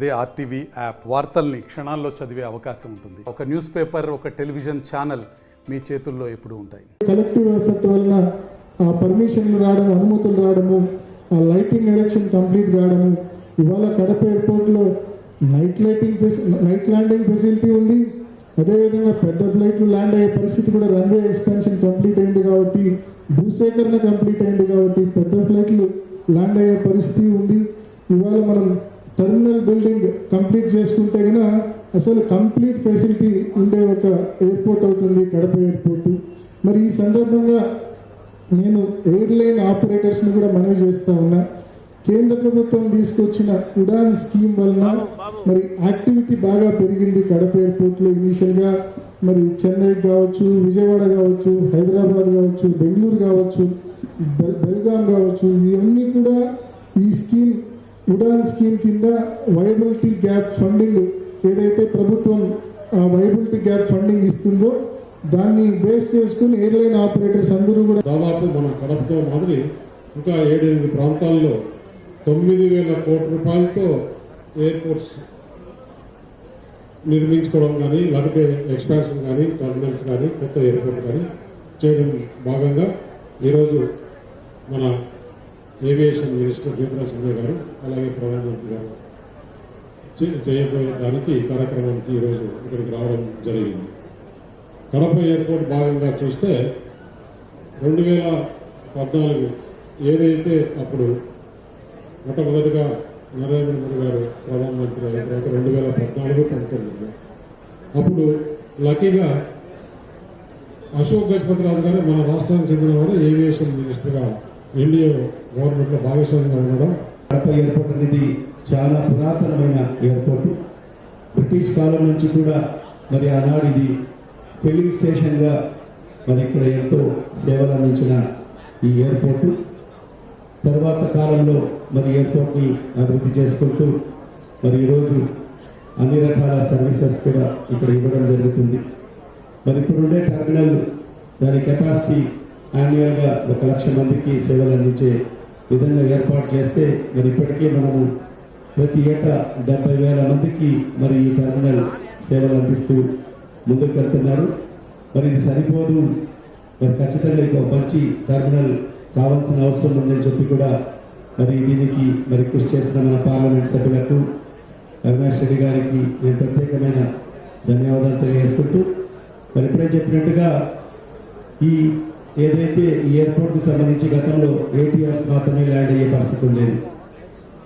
అదే RTV app వార్తల్ని క్షణాల్లో చదివే అవకాశం ఉంటుంది. ఒక న్యూస్ పేపర్, ఒక టెలివిజన్ ఛానల్ మీ చేతుల్లో ఎప్పుడూ ఉంటాయి. కలెక్టివ్ ఎఫెక్ట్ వలన ఆ పర్మిషన్లు రావడం, అనుమతులు రావడము, ఆ లైటింగ్ ఎరెక్షన్ కంప్లీట్ కావడము, ఇవాళ కడప ఎయిర్పోర్ట్లో నైట్ ల్యాండింగ్ ఫెసిలిటీ ఉంది. అదేవిధంగా పెద్ద ఫ్లైట్లు ల్యాండ్ అయ్యే పరిస్థితి కూడా, రన్వే ఎక్స్పాన్షన్ కంప్లీట్ అయింది కాబట్టి, భూసేకరణ కంప్లీట్ అయింది కాబట్టి పెద్ద ఫ్లైట్లు ల్యాండ్ అయ్యే పరిస్థితి ఉంది. ఇవాళ మనం టెర్మినల్ బిల్డింగ్ కంప్లీట్ చేసుకుంటే కనుక అసలు కంప్లీట్ ఫెసిలిటీ ఉండే ఒక ఎయిర్పోర్ట్ అవుతుంది కడప ఎయిర్పోర్టు. మరి ఈ సందర్భంగా నేను ఎయిర్లైన్ ఆపరేటర్స్ని కూడా మనవి చేస్తూ ఉన్నా. కేంద్ర ప్రభుత్వం తీసుకొచ్చిన ఉడాన్ స్కీమ్ వలన మరి యాక్టివిటీ బాగా పెరిగింది కడప ఎయిర్పోర్ట్లో. ఇనీషియల్గా మరి చెన్నై కావచ్చు, విజయవాడ కావచ్చు, హైదరాబాద్ కావచ్చు, బెంగళూరు కావచ్చు, బెల్గాం కావచ్చు, ఇవన్నీ కూడా ఈ స్కీమ్ ఉడాన్ స్కీమ్ కింద వైబిలిటీ గ్యాప్ ఫండింగ్ ఏదైతే ప్రభుత్వం ఆ వైబిలిటీ గ్యాప్ ఫండింగ్ ఇస్తుందో దాన్ని బేస్ చేసుకుని ఎయిర్లైన్ ఆపరేటర్స్ అందరూ కూడా దాదాపు మన కడపతో మాదిరి ఇంకా 7-8 ప్రాంతాల్లో 9,000 కోట్ల రూపాయలతో ఎయిర్పోర్ట్స్ నిర్మించుకోవడం కానీ, లేకపోతే ఎక్స్పాన్షన్ కానీ, టెర్మినల్స్ కానీ, కొత్త ఎయిర్పోర్ట్ కానీ చేయడం భాగంగా ఈరోజు మన ఏవియేషన్ మినిస్టర్ జ్యోతిరాజ్ సింధియా గారు, అలాగే ప్రధానమంత్రి గారు చేయబోయే దానికి కార్యక్రమానికి ఈరోజు ఇక్కడికి రావడం జరిగింది. కడప ఎయిర్పోర్ట్ భాగంగా చూస్తే 2014 ఏదైతే అప్పుడు మొట్టమొదటిగా నరేంద్ర మోడీ గారు ప్రధానమంత్రి అయిన తర్వాత 2014-19 అప్పుడు లక్కీగా అశోక్ గజపతి రాజు గారు మన రాష్ట్రానికి చెందిన వారు ఏవియేషన్ మినిస్టర్గా ఎన్డీఏ గవర్నమెంట్లో భాగస్వామ్యంగా ఉండడం. కడప ఎయిర్పోర్ట్ అనేది చాలా పురాతనమైన ఎయిర్పోర్ట్. బ్రిటిష్ కాలం నుంచి కూడా మరి ఆనాడు ఇది ఫిల్లింగ్ స్టేషన్గా మరి ఇక్కడ ఎంతో సేవలు అందించిన ఈ ఎయిర్పోర్టు తర్వాత కాలంలో మరి ఎయిర్పోర్ట్ని అభివృద్ధి చేసుకుంటూ మరి ఈరోజు అన్ని రకాల సర్వీసెస్ కూడా ఇక్కడ ఇవ్వడం జరుగుతుంది. మరి ఇప్పుడుండే టెర్మినల్ దాని కెపాసిటీ యాన్యువల్గా 1,00,000 మందికి సేవలు అందించే విధంగా ఏర్పాటు చేస్తే మరి ఇప్పటికే మనము ప్రతి ఏటా 70,000 మందికి మరి ఈ టెర్మినల్ సేవలు అందిస్తూ ముందుకు వెళ్తున్నారు. మరి ఇది సరిపోదు, మరి ఖచ్చితంగా ఒక మంచి టెర్మినల్ కావాల్సిన అవసరం ఉందని చెప్పి కూడా మరి దీనికి మరి కృషి చేసిన మన పార్లమెంట్ సభ్యులకు, అవినాష్ రెడ్డి గారికి నేను ప్రత్యేకమైన ధన్యవాదాలు తెలియజేసుకుంటూ, మరి ఇప్పుడే చెప్పినట్టుగా ఈ ఏదైతే ఈ ఎయిర్పోర్ట్కి సంబంధించి గతంలో ATRs మాత్రమే ల్యాండ్ అయ్యే పరిస్థితి ఉండేది.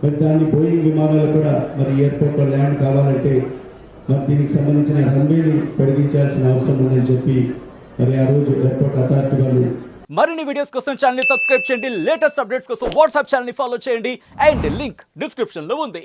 మరి దాన్ని బోయింగ్ విమానాలు కూడా మరి ఎయిర్పోర్ట్లో ల్యాండ్ కావాలంటే మరి దీనికి సంబంధించిన రన్వేని పొడిగించాల్సిన అవసరం ఉందని చెప్పి మరి ఆ రోజు ఎయిర్పోర్ట్ అథారిటీ వాళ్ళు. మరిన్ని వీడియోస్ కోసం ఛానల్ ని సబ్స్క్రైబ్ చేయండి. లేటెస్ట్ అప్డేట్స్ కోసం వాట్సాప్ ఛానల్ ని ఫాలో చేయండి. అండ్ లింక్ డిస్క్రిప్షన్ లో ఉంది.